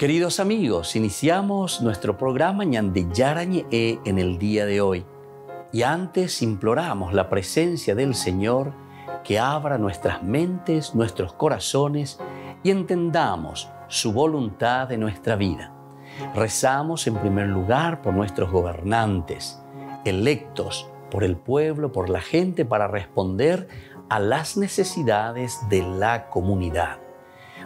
Queridos amigos, iniciamos nuestro programa Ñande Yarañe en el día de hoy. Y antes imploramos la presencia del Señor que abra nuestras mentes, nuestros corazones y entendamos su voluntad en nuestra vida. Rezamos en primer lugar por nuestros gobernantes, electos por el pueblo, por la gente, para responder a las necesidades de la comunidad.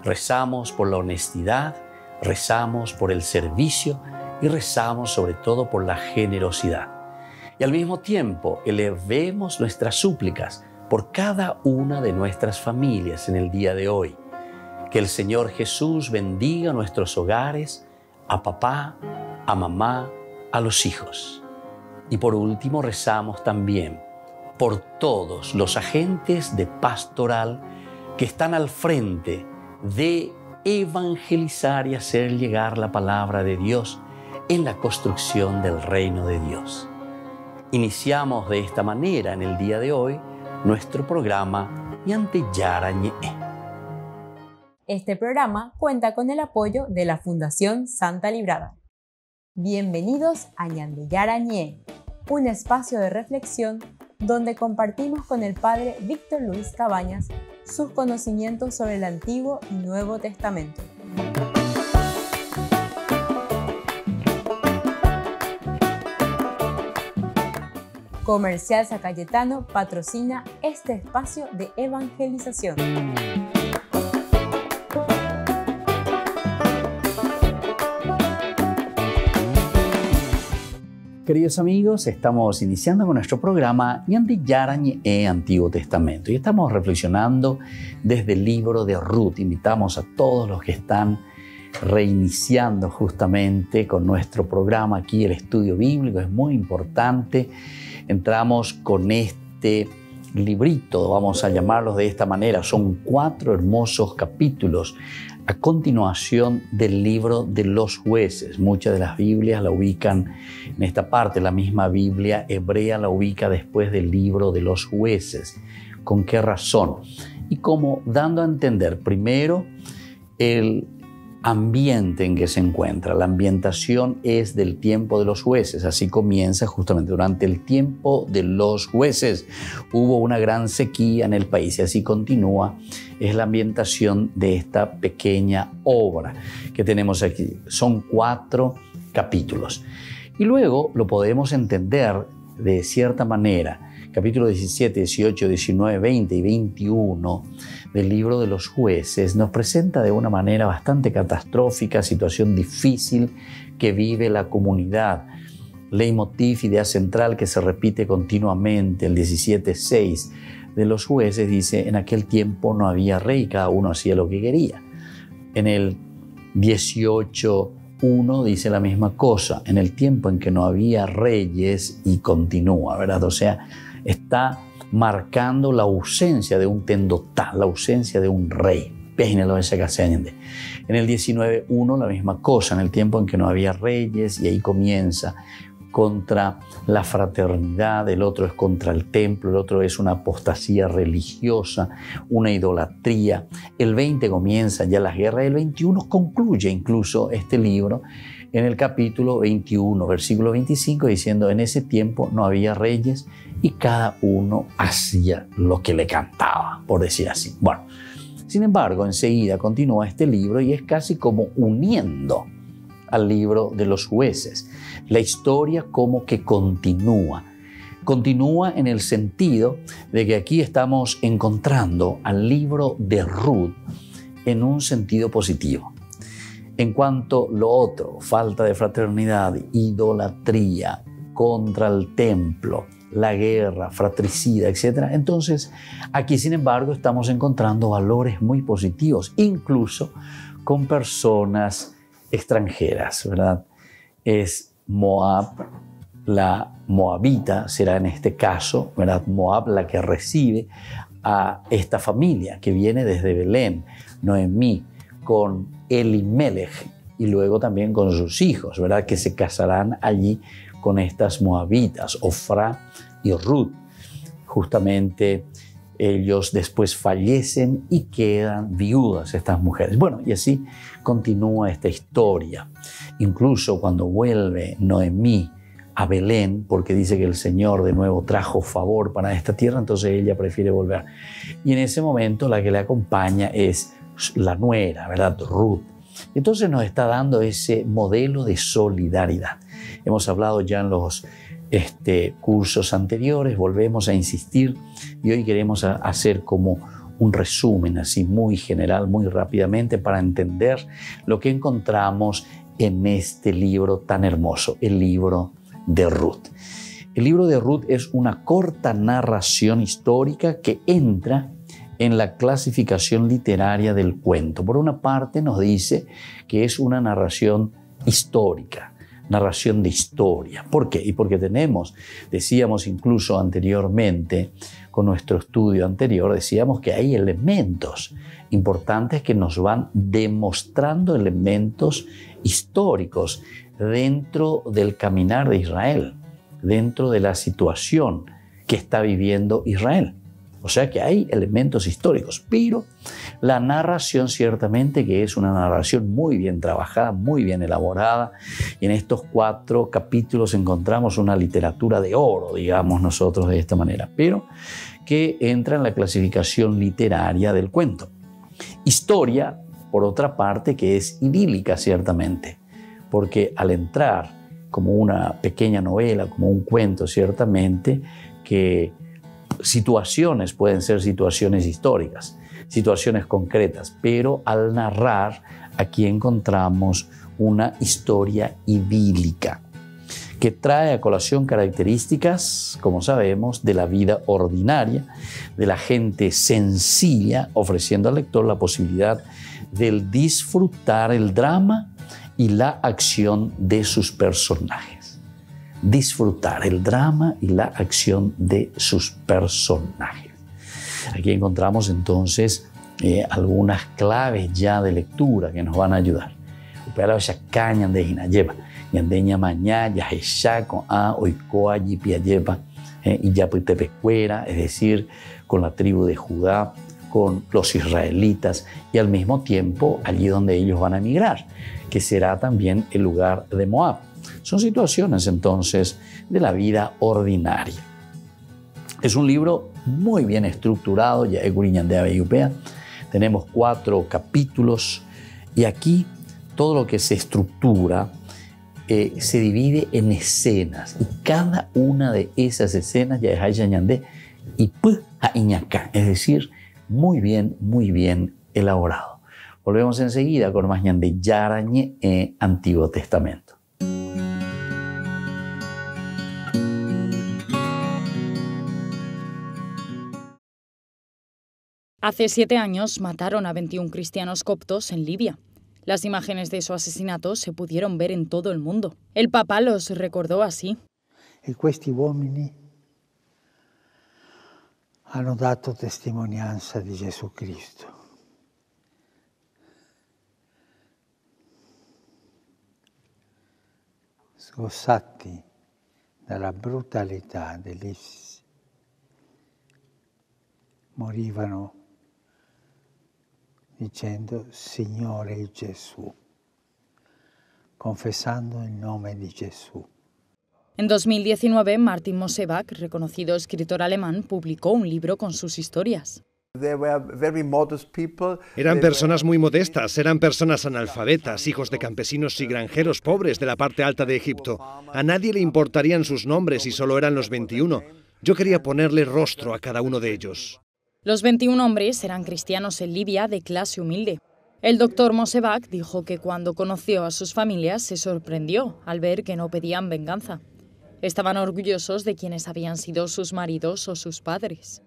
Rezamos por la honestidad, rezamos por el servicio y rezamos sobre todo por la generosidad. Y al mismo tiempo elevemos nuestras súplicas por cada una de nuestras familias en el día de hoy. Que el Señor Jesús bendiga nuestros hogares, a papá, a mamá, a los hijos. Y por último rezamos también por todos los agentes de pastoral que están al frente de evangelizar y hacer llegar la palabra de Dios en la construcción del reino de Dios. Iniciamos de esta manera en el día de hoy nuestro programa Ñande Yarañe. Este programa cuenta con el apoyo de la Fundación Santa Librada. Bienvenidos a Ñande Yarañe, un espacio de reflexión donde compartimos con el Padre Víctor Luis Cabañas sus conocimientos sobre el Antiguo y Nuevo Testamento. Comercial San Cayetano patrocina este espacio de evangelización. Queridos amigos, estamos iniciando con nuestro programa Ñande Yarañe Antiguo Testamento y estamos reflexionando desde el libro de Ruth. Invitamos a todos los que están reiniciando justamente con nuestro programa aquí, el estudio bíblico, es muy importante. Entramos con este librito, vamos a llamarlos de esta manera, son 4 hermosos capítulos a continuación del libro de los jueces. Muchas de las Biblias la ubican en esta parte, la misma Biblia hebrea la ubica después del libro de los jueces. ¿Con qué razón? Y como dando a entender primero el ambiente en que se encuentra. La ambientación es del tiempo de los jueces, así comienza justamente durante el tiempo de los jueces. Hubo una gran sequía en el país y así continúa. Es la ambientación de esta pequeña obra que tenemos aquí. Son 4 capítulos. Y luego lo podemos entender de cierta manera. Capítulo 17, 18, 19, 20 y 21 del libro de los jueces nos presenta de una manera bastante catastrófica, situación difícil que vive la comunidad. Leitmotiv, idea central que se repite continuamente. El 17:6 de los jueces dice: en aquel tiempo no había rey, cada uno hacía lo que quería. En el 18:1 dice la misma cosa, en el tiempo en que no había reyes, y continúa, ¿verdad? O sea, está marcando la ausencia de un tendotá, la ausencia de un rey. En el 19:1 la misma cosa, en el tiempo en que no había reyes, y ahí comienza contra la fraternidad, el otro es contra el templo, el otro es una apostasía religiosa, una idolatría. El 20 comienza ya las guerras, el 21 concluye incluso este libro en el capítulo 21, versículo 25, diciendo: en ese tiempo no había reyes y cada uno hacía lo que le cantaba, por decir así. Bueno, sin embargo, enseguida continúa este libro y es casi como uniendo al libro de los jueces. La historia como que continúa. Continúa en el sentido de que aquí estamos encontrando al libro de Ruth en un sentido positivo. En cuanto lo otro, falta de fraternidad, idolatría, contra el templo, la guerra fratricida, etc. Entonces, aquí, sin embargo, estamos encontrando valores muy positivos, incluso con personas extranjeras, ¿verdad? Es Moab, la moabita, será en este caso, ¿verdad? Moab la que recibe a esta familia que viene desde Belén, Noemí, con Elimelech y luego también con sus hijos, ¿verdad? Que se casarán allí con estas moabitas, Ofra y Ruth. Justamente ellos después fallecen y quedan viudas estas mujeres. Bueno, y así continúa esta historia. Incluso cuando vuelve Noemí a Belén, porque dice que el Señor de nuevo trajo favor para esta tierra, entonces ella prefiere volver. Y en ese momento la que le acompaña es la nuera, ¿verdad? Ruth. Entonces nos está dando ese modelo de solidaridad. Hemos hablado ya en los cursos anteriores, volvemos a insistir y hoy queremos hacer como un resumen así muy general, muy rápidamente para entender lo que encontramos en este libro tan hermoso, el libro de Ruth. El libro de Ruth es una corta narración histórica que entra en la clasificación literaria del cuento. Por una parte nos dice que es una narración histórica, narración de historia. ¿Por qué? Y porque decíamos incluso anteriormente, con nuestro estudio anterior, decíamos que hay elementos importantes que nos van demostrando elementos históricos dentro del caminar de Israel, dentro de la situación que está viviendo Israel. O sea que hay elementos históricos, pero la narración ciertamente que es una narración muy bien trabajada, muy bien elaborada. Y en estos 4 capítulos encontramos una literatura de oro, digamos nosotros de esta manera, pero que entra en la clasificación literaria del cuento. Historia, por otra parte, que es idílica ciertamente, porque al entrar como una pequeña novela, como un cuento ciertamente, que situaciones pueden ser situaciones históricas, situaciones concretas, pero al narrar aquí encontramos una historia idílica que trae a colación características, como sabemos, de la vida ordinaria, de la gente sencilla, ofreciendo al lector la posibilidad de disfrutar el drama y la acción de sus personajes. Disfrutar el drama y la acción de sus personajes. Aquí encontramos entonces algunas claves ya de lectura que nos van a ayudar. Es decir, con la tribu de Judá, con los israelitas y al mismo tiempo allí donde ellos van a emigrar, que será también el lugar de Moab. Son situaciones entonces de la vida ordinaria. Es un libro muy bien estructurado, ya tenemos 4 capítulos y aquí todo lo que se estructura se divide en escenas y cada una de esas escenas ya es es decir, muy bien elaborado. Volvemos enseguida con más Ñande Yarañe Antiguo Testamento. Hace 7 años mataron a 21 cristianos coptos en Libia. Las imágenes de su asesinato se pudieron ver en todo el mundo. El Papa los recordó así. E questi uomini hanno dato testimonianza di Gesù Cristo. Sgozzati dalla brutalità dell'ISIS, morivano dicendo Signore Gesù, confesando il nome di Gesù. En 2019, Martin Mosebach, reconocido escritor alemán, publicó un libro con sus historias. Eran personas muy modestas, eran personas analfabetas, hijos de campesinos y granjeros pobres de la parte alta de Egipto. A nadie le importarían sus nombres y solo eran los 21. Yo quería ponerle rostro a cada uno de ellos. Los 21 hombres eran cristianos en Libia de clase humilde. El doctor Mosebach dijo que cuando conoció a sus familias se sorprendió al ver que no pedían venganza. Estaban orgullosos de quienes habían sido sus maridos o sus padres.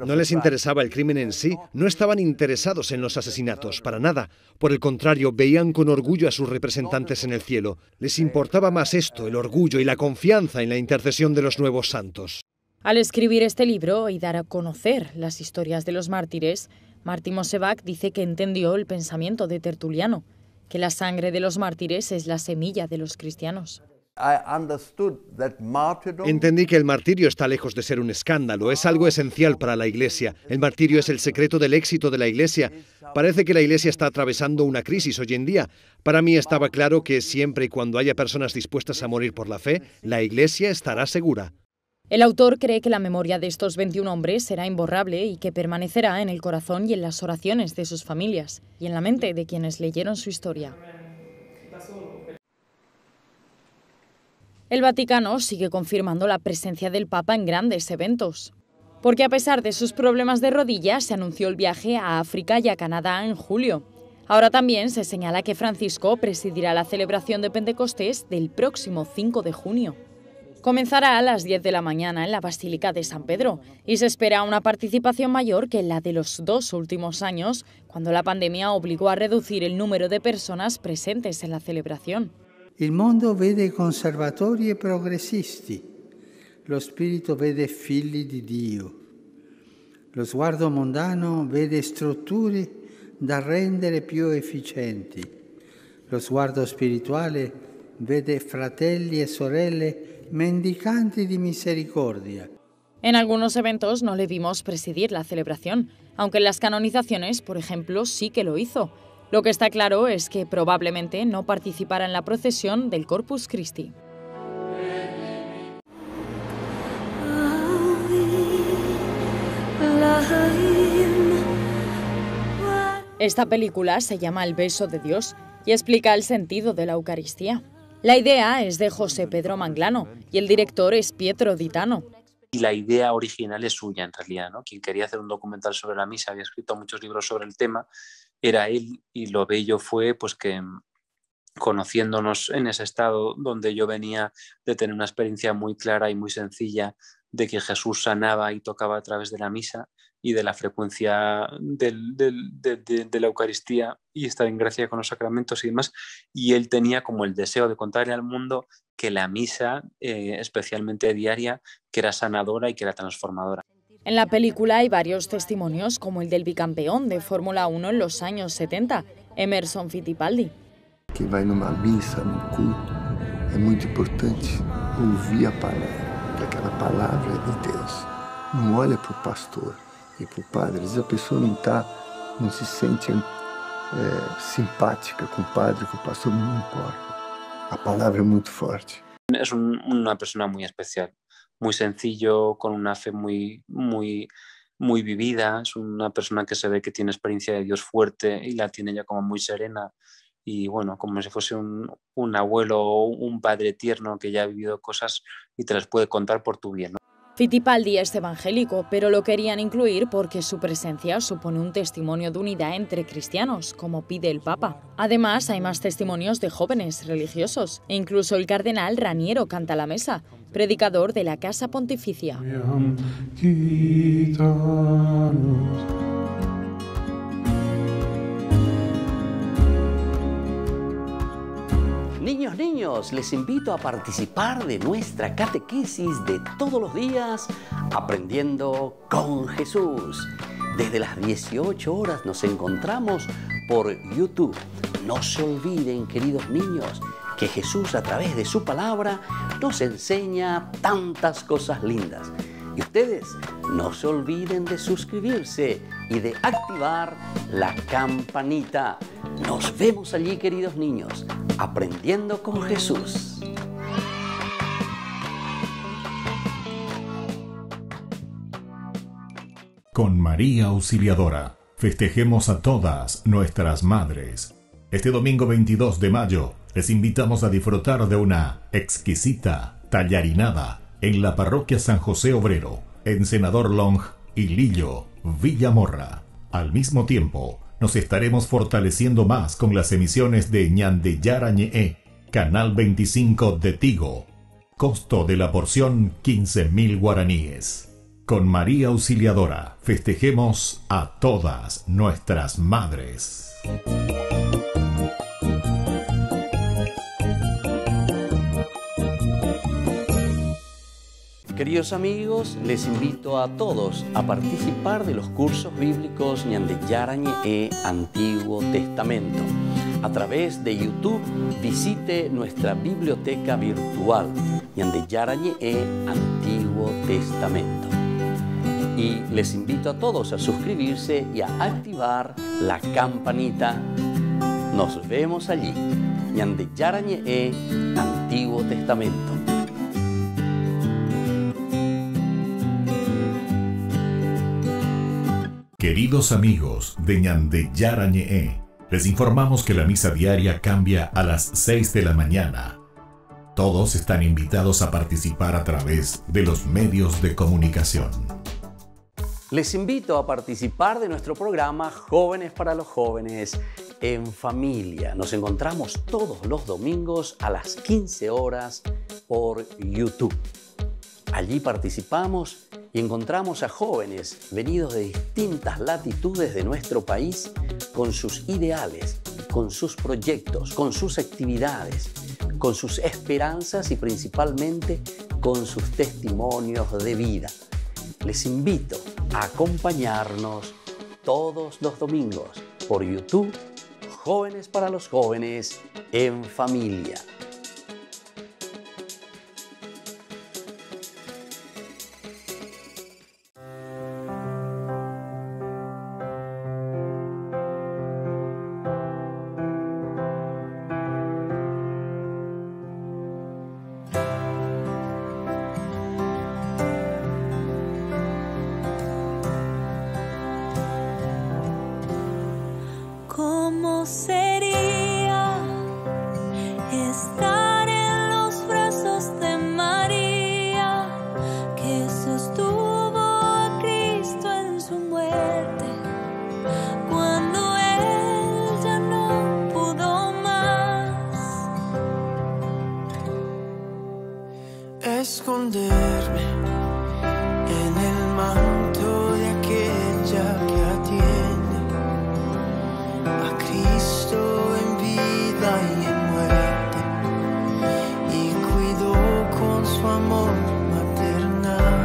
No les interesaba el crimen en sí, no estaban interesados en los asesinatos, para nada. Por el contrario, veían con orgullo a sus representantes en el cielo. Les importaba más esto, el orgullo y la confianza en la intercesión de los nuevos santos. Al escribir este libro y dar a conocer las historias de los mártires, Martin Mosebach dice que entendió el pensamiento de Tertuliano, que la sangre de los mártires es la semilla de los cristianos. Entendí que el martirio está lejos de ser un escándalo, es algo esencial para la Iglesia. El martirio es el secreto del éxito de la Iglesia. Parece que la Iglesia está atravesando una crisis hoy en día. Para mí estaba claro que siempre y cuando haya personas dispuestas a morir por la fe, la Iglesia estará segura. El autor cree que la memoria de estos 21 hombres será imborrable y que permanecerá en el corazón y en las oraciones de sus familias y en la mente de quienes leyeron su historia. El Vaticano sigue confirmando la presencia del Papa en grandes eventos, porque a pesar de sus problemas de rodillas se anunció el viaje a África y a Canadá en julio. Ahora también se señala que Francisco presidirá la celebración de Pentecostés del próximo 5 de junio. Comenzará a las 10 de la mañana en la Basílica de San Pedro y se espera una participación mayor que la de los 2 últimos años, cuando la pandemia obligó a reducir el número de personas presentes en la celebración. Il mondo vede conservatori e progressisti, lo spirito vede figli di Dio, lo sguardo mondano vede strutture da rendere più efficienti, lo sguardo spirituale vede fratelli e sorelle mendicanti di misericordia. En algunos eventos no le vimos presidir la celebración, aunque en las canonizaciones, por ejemplo, sí que lo hizo. Lo que está claro es que probablemente no participará en la procesión del Corpus Christi. Esta película se llama El beso de Dios y explica el sentido de la Eucaristía. La idea es de José Pedro Manglano y el director es Pietro Di Tano. Y la idea original es suya en realidad, ¿no? Quien quería hacer un documental sobre la misa, había escrito muchos libros sobre el tema, era él, y lo bello fue pues que conociéndonos en ese estado donde yo venía de tener una experiencia muy clara y muy sencilla de que Jesús sanaba y tocaba a través de la misa y de la frecuencia de la Eucaristía y estar en gracia con los sacramentos y demás, y él tenía como el deseo de contarle al mundo que la misa, especialmente diaria, que era sanadora y que era transformadora. En la película hay varios testimonios, como el del bicampeón de Fórmula 1 en los años 70, Emerson Fittipaldi. Que vai numa missa, num culto, é muito importante ouvir a palavra, que aquela palavra é de Deus. Não olha para o pastor e para o padre, às vezes a pessoa não se sente simpática com o padre, com o pastor, não importa. A palavra é muito forte. Es una persona muy especial, muy sencillo, con una fe muy vivida. Es una persona que se ve que tiene experiencia de Dios fuerte y la tiene ya como muy serena y bueno, como si fuese un abuelo o un padre tierno que ya ha vivido cosas y te las puede contar por tu bien, ¿no? Fittipaldi es evangélico, pero lo querían incluir porque su presencia supone un testimonio de unidad entre cristianos, como pide el Papa. Además, hay más testimonios de jóvenes religiosos, e incluso el cardenal Raniero Cantalamessa, predicador de la Casa Pontificia. Niños, les invito a participar de nuestra catequesis de todos los días, Aprendiendo con Jesús. Desde las 18 horas nos encontramos por YouTube. No se olviden, queridos niños, que Jesús a través de su palabra nos enseña tantas cosas lindas. Y ustedes no se olviden de suscribirse y de activar la campanita. Nos vemos allí, queridos niños, Aprendiendo con Jesús. Con María Auxiliadora, festejemos a todas nuestras madres. Este domingo 22 de mayo, les invitamos a disfrutar de una exquisita tallarinada en la parroquia San José Obrero, en Senador Long y Lillo, Villamorra. Al mismo tiempo, nos estaremos fortaleciendo más con las emisiones de Ñande Yarañe, Canal 25 de Tigo. Costo de la porción 15.000 guaraníes. Con María Auxiliadora, festejemos a todas nuestras madres. Queridos amigos, les invito a todos a participar de los cursos bíblicos Ñande Yarañe Antiguo Testamento. A través de YouTube visite nuestra biblioteca virtual Ñandeyarañe'e Antiguo Testamento. Y les invito a todos a suscribirse y a activar la campanita. Nos vemos allí. Ñandeyarañe'e Antiguo Testamento. Queridos amigos de Ñandeyarañe'e, les informamos que la misa diaria cambia a las 6 de la mañana. Todos están invitados a participar a través de los medios de comunicación. Les invito a participar de nuestro programa Jóvenes para los Jóvenes en Familia. Nos encontramos todos los domingos a las 15 horas por YouTube. Allí participamos y encontramos a jóvenes venidos de distintas latitudes de nuestro país con sus ideales, con sus proyectos, con sus actividades, con sus esperanzas y principalmente con sus testimonios de vida. Les invito a acompañarnos todos los domingos por YouTube, Jóvenes para los Jóvenes en Familia. ¿Cómo sería estar en los brazos de María, que sostuvo a Cristo en su muerte, cuando Él ya no pudo más? Esconderme en el manto de aquella que atiende a Cristo en vida y en muerte, y cuidó con su amor maternal.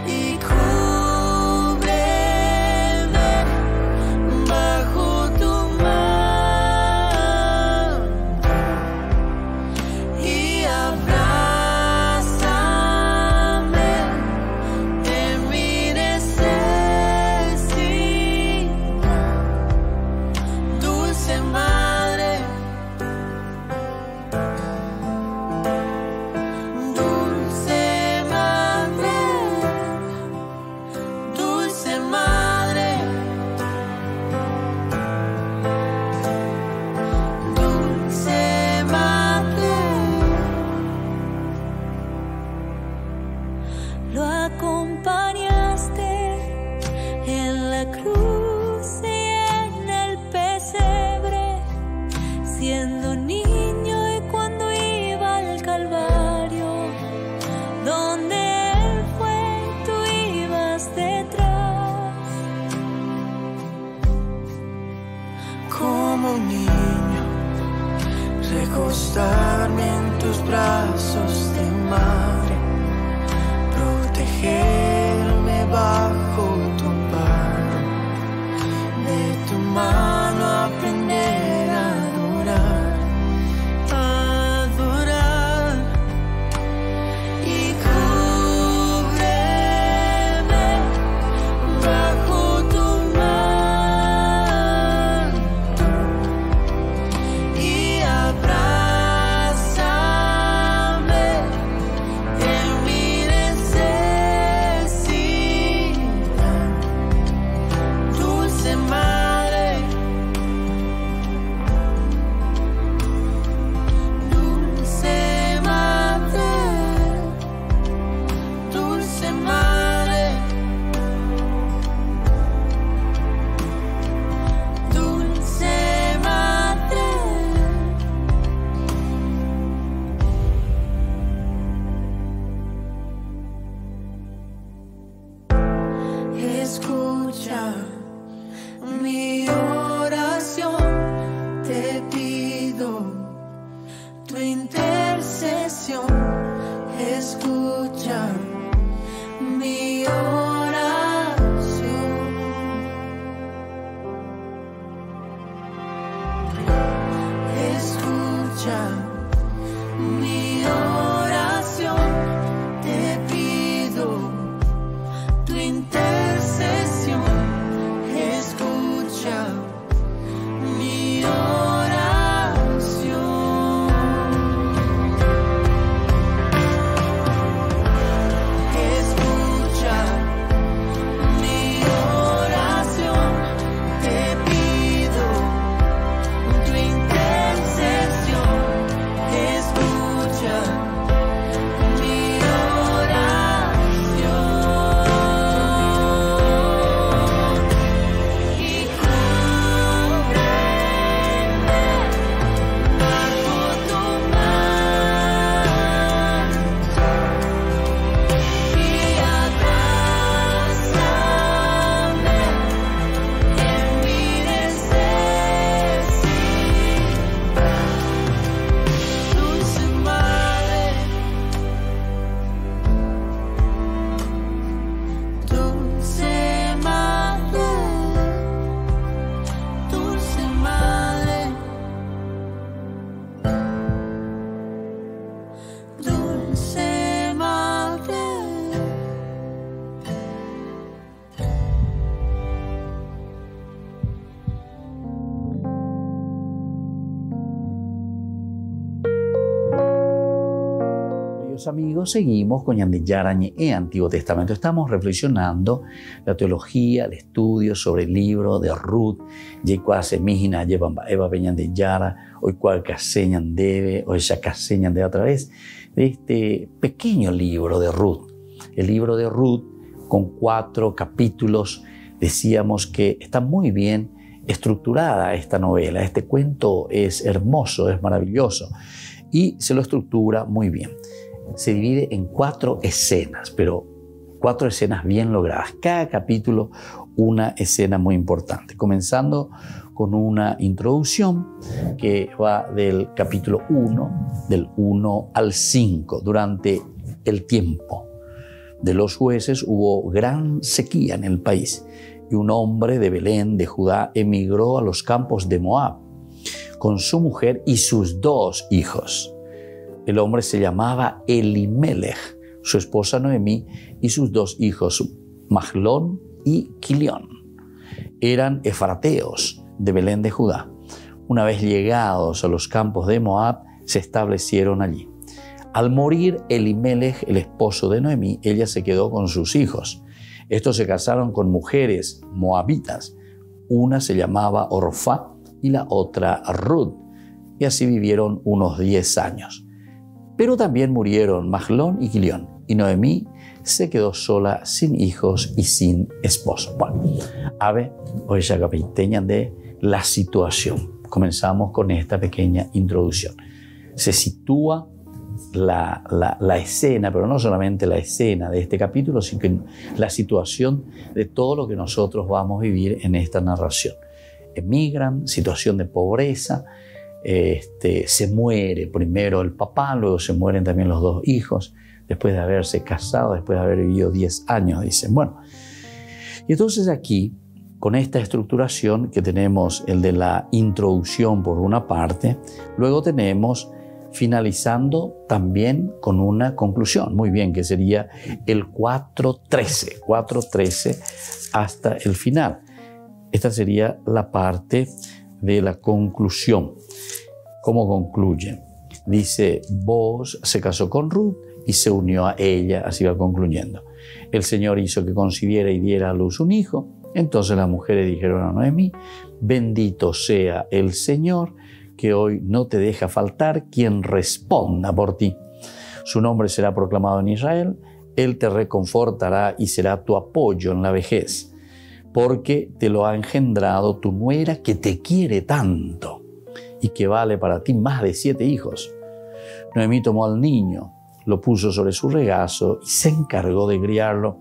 Y cúbreme bajo tu manto y Lo acompañaste en la cruz y en el pesebre, siendo niño y cuando iba al Calvario, donde Él fue, tú ibas detrás. Como un niño, recostarme en tus brazos de madre, protegerme bajo tu amparo, de tu mano aprender a adorar, y cúbreme bajo tu manto y abrázame en mi necesidad, dulce madre, dulce madre, dulce madre, dulce madre. Escucha Queridos amigos, seguimos con Ñande Yarañe en Antiguo Testamento. Estamos reflexionando la teología, el estudio sobre el libro de Ruth. Yecuase Mijina llevan Eva Peñande Yara, hoy cual caseñan debe, hoy ya caseñan de a través de este pequeño libro de Ruth. El libro de Ruth, con 4 capítulos, decíamos que está muy bien estructurada esta novela. Este cuento es hermoso, es maravilloso y se lo estructura muy bien. Se divide en 4 escenas, pero 4 escenas bien logradas. Cada capítulo una escena muy importante, comenzando con una introducción que va del capítulo 1, del 1 al 5. Durante el tiempo de los jueces hubo gran sequía en el país y un hombre de Belén de Judá emigró a los campos de Moab con su mujer y sus 2 hijos. El hombre se llamaba Elimelech, su esposa Noemí y sus 2 hijos Mahlón y Quilión. Eran efrateos de Belén de Judá. Una vez llegados a los campos de Moab, se establecieron allí. Al morir Elimelech, el esposo de Noemí, ella se quedó con sus hijos. Estos se casaron con mujeres moabitas. Una se llamaba Orfá y la otra Ruth. Y así vivieron unos 10 años. Pero también murieron Mahlón y Quilión. Y Noemí se quedó sola, sin hijos y sin esposo. Bueno, a ver, hoy ya capiteñan de la situación. Comenzamos con esta pequeña introducción. Se sitúa la escena, pero no solamente la escena de este capítulo, sino que la situación de todo lo que nosotros vamos a vivir en esta narración. Emigran, situación de pobreza, se muere primero el papá, luego se mueren también los 2 hijos, después de haberse casado, después de haber vivido 10 años, dicen. Bueno, y entonces aquí, con esta estructuración que tenemos, el de la introducción por una parte, luego tenemos finalizando también con una conclusión, muy bien, que sería el 4.13 hasta el final. Esta sería la parte de la conclusión. ¿Cómo concluye? Dice, Booz se casó con Ruth y se unió a ella, así va concluyendo. El Señor hizo que concibiera y diera a luz un hijo. Entonces las mujeres dijeron a Noemí, bendito sea el Señor, que hoy no te deja faltar quien responda por ti. Su nombre será proclamado en Israel, Él te reconfortará y será tu apoyo en la vejez, porque te lo ha engendrado tu nuera que te quiere tanto y que vale para ti más de 7 hijos. Noemí tomó al niño, lo puso sobre su regazo y se encargó de criarlo.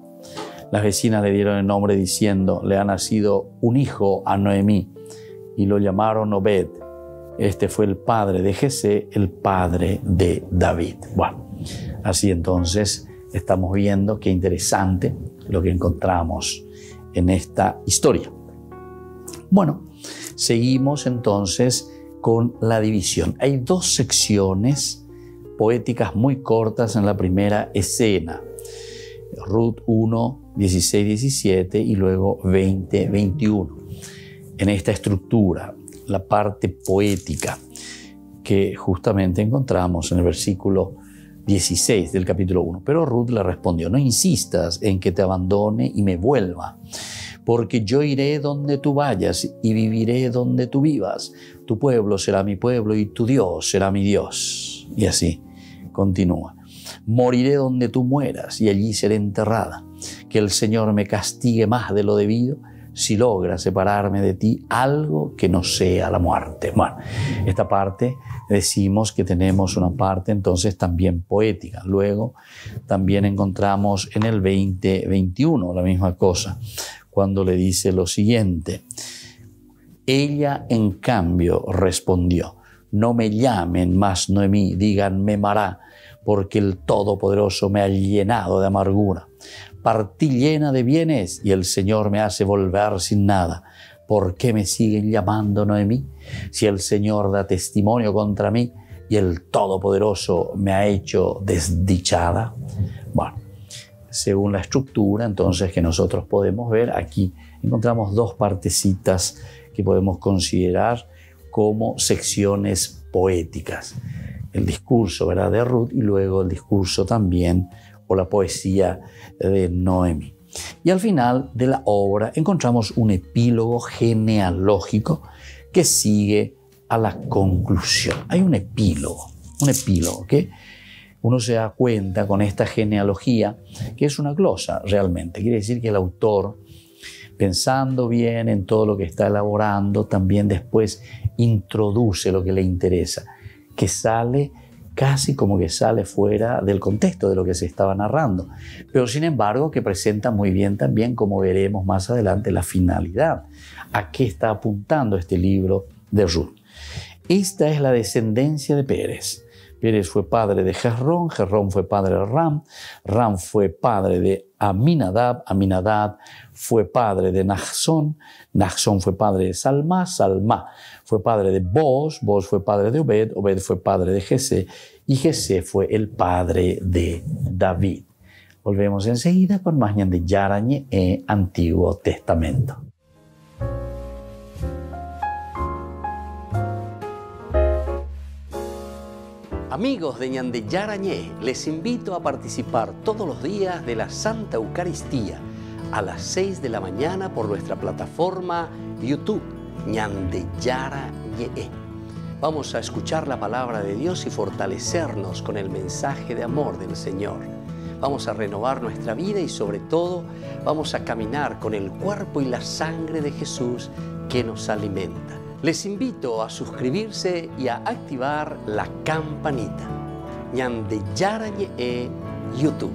Las vecinas le dieron el nombre diciendo, le ha nacido un hijo a Noemí, y lo llamaron Obed. Este fue el padre de Jesé, el padre de David. Bueno, así entonces estamos viendo qué interesante lo que encontramos en esta historia. Bueno, seguimos entonces con la división. Hay 2 secciones poéticas muy cortas en la primera escena. Ruth 1, 16, 17 y luego 20, 21. En esta estructura, la parte poética que justamente encontramos en el versículo 16 del capítulo 1. Pero Ruth le respondió, no insistas en que te abandone y me vuelva, porque yo iré donde tú vayas y viviré donde tú vivas. Tu pueblo será mi pueblo y tu Dios será mi Dios. Y así continúa. Moriré donde tú mueras y allí seré enterrada. Que el Señor me castigue más de lo debido si logra separarme de ti algo que no sea la muerte. Bueno, esta parte decimos que tenemos una parte entonces también poética. Luego también encontramos en el 20-21 la misma cosa, cuando le dice lo siguiente. Ella en cambio respondió, no me llamen más Noemí, díganme Mará, porque el Todopoderoso me ha llenado de amargura. Partí llena de bienes y el Señor me hace volver sin nada. ¿Por qué me siguen llamando Noemí? Si el Señor da testimonio contra mí y el Todopoderoso me ha hecho desdichada. Bueno, según la estructura entonces que nosotros podemos ver, aquí encontramos 2 partecitas que podemos considerar como secciones poéticas. el discurso, ¿verdad?, de Ruth y luego el discurso también o la poesía de Noemí. Y al final de la obra encontramos un epílogo genealógico que sigue a la conclusión. Hay un epílogo que uno se da cuenta con esta genealogía que es una glosa realmente. Quiere decir que el autor, pensando bien en todo lo que está elaborando, también después introduce lo que le interesa, que sale casi como que sale fuera del contexto de lo que se estaba narrando, pero sin embargo que presenta muy bien también, como veremos más adelante, la finalidad. ¿A qué está apuntando este libro de Ruth? Esta es la descendencia de Pérez. Pérez fue padre de Hezrón, Hezrón fue padre de Ram, Ram fue padre de Aminadab, Aminadab fue padre de Naxón, Naxón fue padre de Salma, Salma fue padre de Boz, Boz fue padre de Obed, Obed fue padre de Jesé y Jesé fue el padre de David. Volvemos enseguida con más Ñan de Yarañe en Antiguo Testamento. Amigos de Ñan de Yarañé, les invito a participar todos los días de la Santa Eucaristía a las 6 de la mañana por nuestra plataforma YouTube, Ñan de Yarañé. Vamos a escuchar la palabra de Dios y fortalecernos con el mensaje de amor del Señor. Vamos a renovar nuestra vida y sobre todo vamos a caminar con el cuerpo y la sangre de Jesús que nos alimenta. Les invito a suscribirse y a activar la campanita. Ñan de Yarañé YouTube.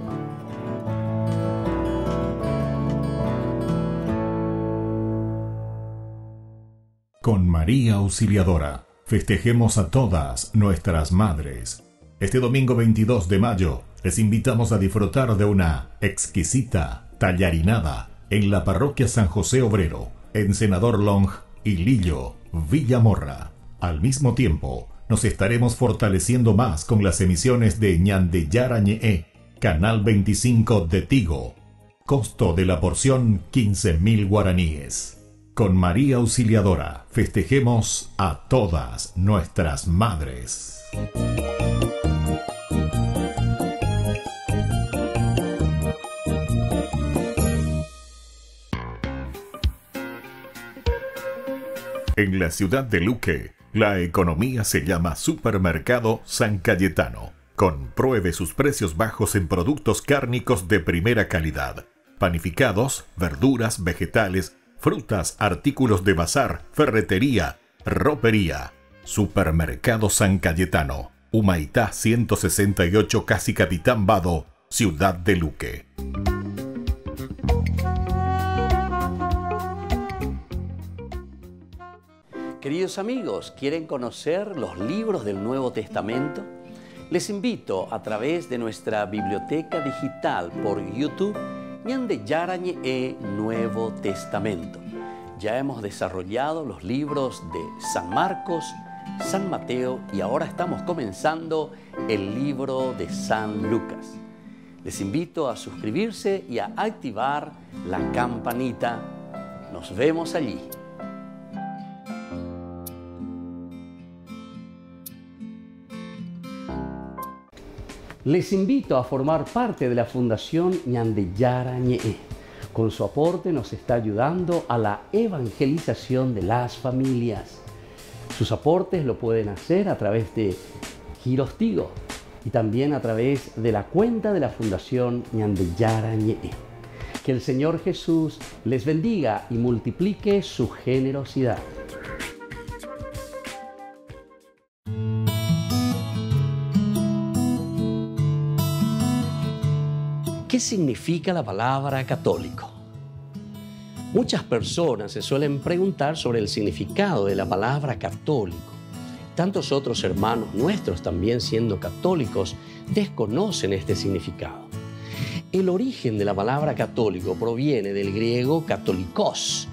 Con María Auxiliadora, festejemos a todas nuestras madres. Este domingo 22 de mayo, les invitamos a disfrutar de una exquisita tallarinada en la parroquia San José Obrero, en Senador Long y Lillo, Villamorra. Al mismo tiempo, nos estaremos fortaleciendo más con las emisiones de Ñan de Yarañé, Canal 25 de Tigo. Costo de la porción 15.000 guaraníes. Con María Auxiliadora, festejemos a todas nuestras madres. En la ciudad de Luque, la economía se llama Supermercado San Cayetano. Compruebe sus precios bajos en productos cárnicos de primera calidad. Panificados, verduras, vegetales, frutas, artículos de bazar, ferretería, ropería. Supermercado San Cayetano, Humaitá 168, Casi Capitán Vado, ciudad de Luque. Queridos amigos, ¿quieren conocer los libros del Nuevo Testamento? Les invito a través de nuestra biblioteca digital por YouTube, Ñan de Yarañé Nuevo Testamento. Ya hemos desarrollado los libros de San Marcos, San Mateo y ahora estamos comenzando el libro de San Lucas. Les invito a suscribirse y a activar la campanita. Nos vemos allí. Les invito a formar parte de la Fundación Ñan de Yarañé. Con su aporte nos está ayudando a la evangelización de las familias. Sus aportes lo pueden hacer a través de Giros Tigo y también a través de la cuenta de la Fundación Ñan de Yarañé. Que el Señor Jesús les bendiga y multiplique su generosidad. ¿Qué significa la palabra católico? Muchas personas se suelen preguntar sobre el significado de la palabra católico. Tantos otros hermanos nuestros, también siendo católicos, desconocen este significado. El origen de la palabra católico proviene del griego katolikos,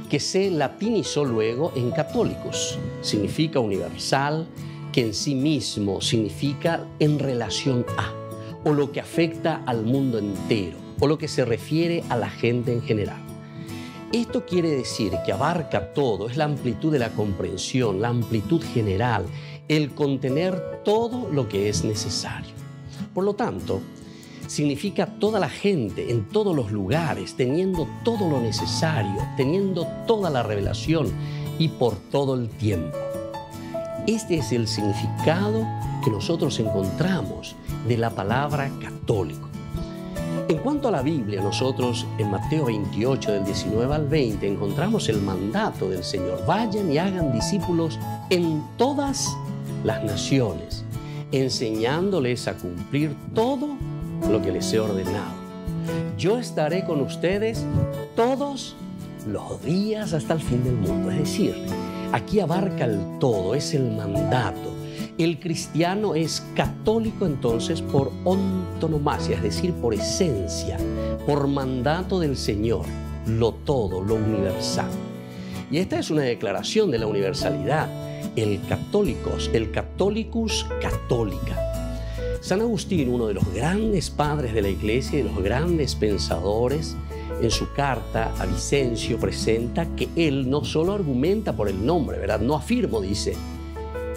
que se latinizó luego en católicos. Significa universal, que en sí mismo significa en relación a, o lo que afecta al mundo entero, o lo que se refiere a la gente en general. Esto quiere decir que abarca todo, es la amplitud de la comprensión, la amplitud general, el contener todo lo que es necesario. Por lo tanto, significa toda la gente en todos los lugares, teniendo todo lo necesario, teniendo toda la revelación y por todo el tiempo. Este es el significado que nosotros encontramos de la palabra católico. En cuanto a la Biblia, nosotros en Mateo 28, del 19 al 20, encontramos el mandato del Señor. Vayan y hagan discípulos en todas las naciones, enseñándoles a cumplir todo lo que les he ordenado. Yo estaré con ustedes todos los días hasta el fin del mundo. Es decir, aquí abarca el todo, es el mandato. El cristiano es católico entonces por antonomasia, es decir, por esencia, por mandato del Señor, lo todo, lo universal. Y esta es una declaración de la universalidad, el Catholicus Catholica. San Agustín, uno de los grandes padres de la Iglesia y de los grandes pensadores, en su carta a Vicencio presenta que él no solo argumenta por el nombre, ¿verdad? No afirmo, dice,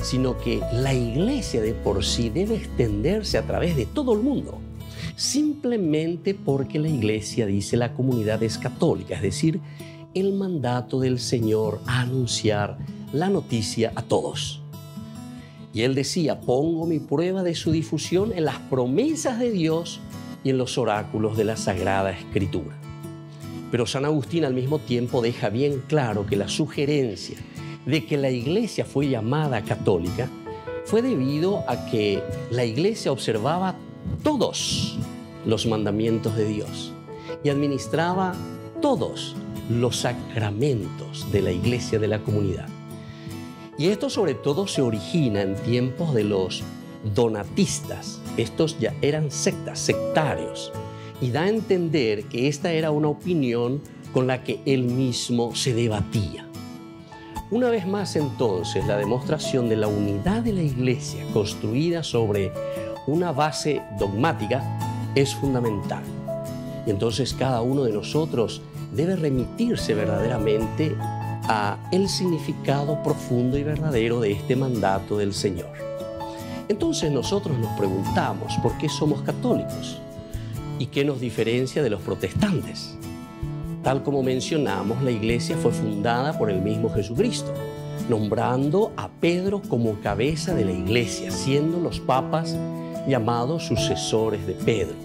sino que la Iglesia de por sí debe extenderse a través de todo el mundo, simplemente porque la Iglesia, dice, la comunidad es católica, es decir, el mandato del Señor a anunciar la noticia a todos. Y él decía, pongo mi prueba de su difusión en las promesas de Dios y en los oráculos de la Sagrada Escritura. Pero San Agustín al mismo tiempo deja bien claro que la sugerencia de que la Iglesia fue llamada católica fue debido a que la Iglesia observaba todos los mandamientos de Dios y administraba todos los sacramentos de la Iglesia de la comunidad. Y esto sobre todo se origina en tiempos de los donatistas. Estos ya eran sectarios, y da a entender que esta era una opinión con la que él mismo se debatía. Una vez más entonces, la demostración de la unidad de la Iglesia construida sobre una base dogmática es fundamental. Y entonces cada uno de nosotros debe remitirse verdaderamente a el significado profundo y verdadero de este mandato del Señor. Entonces nosotros nos preguntamos por qué somos católicos y qué nos diferencia de los protestantes. Tal como mencionamos, la Iglesia fue fundada por el mismo Jesucristo, nombrando a Pedro como cabeza de la Iglesia, siendo los papas llamados sucesores de Pedro.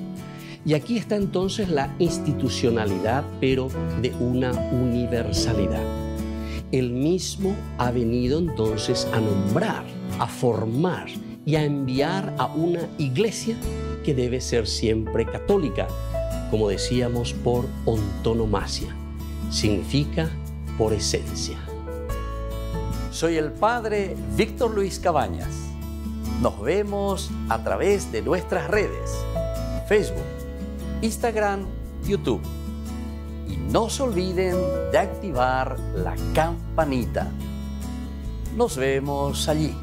Y aquí está entonces la institucionalidad, pero de una universalidad. Él mismo ha venido entonces a nombrar, a formar y a enviar a una Iglesia que debe ser siempre católica, como decíamos, por antonomasia. Significa por esencia. Soy el Padre Víctor Luis Cabañas. Nos vemos a través de nuestras redes, Facebook, Instagram, YouTube. Y no se olviden de activar la campanita. Nos vemos allí.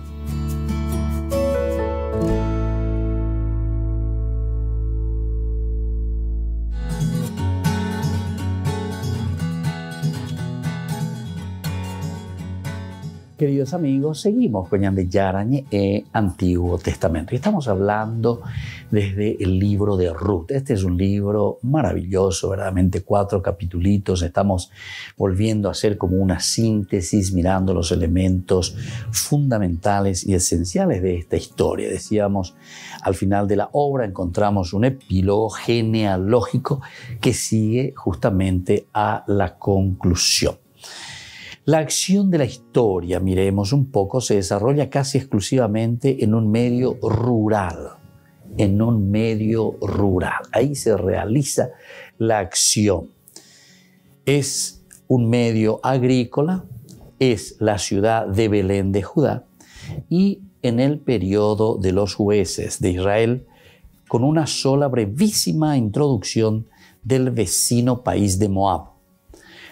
Queridos amigos, seguimos con Ñande Yarañe e Antiguo Testamento. Y estamos hablando desde el libro de Ruth. Este es un libro maravilloso, verdaderamente 4 capitulitos. Estamos volviendo a hacer como una síntesis, mirando los elementos fundamentales y esenciales de esta historia. Decíamos, al final de la obra encontramos un epílogo genealógico que sigue justamente a la conclusión. La acción de la historia, miremos un poco, se desarrolla casi exclusivamente en un medio rural. Ahí se realiza la acción. Es un medio agrícola, es la ciudad de Belén de Judá y en el periodo de los jueces de Israel, con una sola brevísima introducción del vecino país de Moab.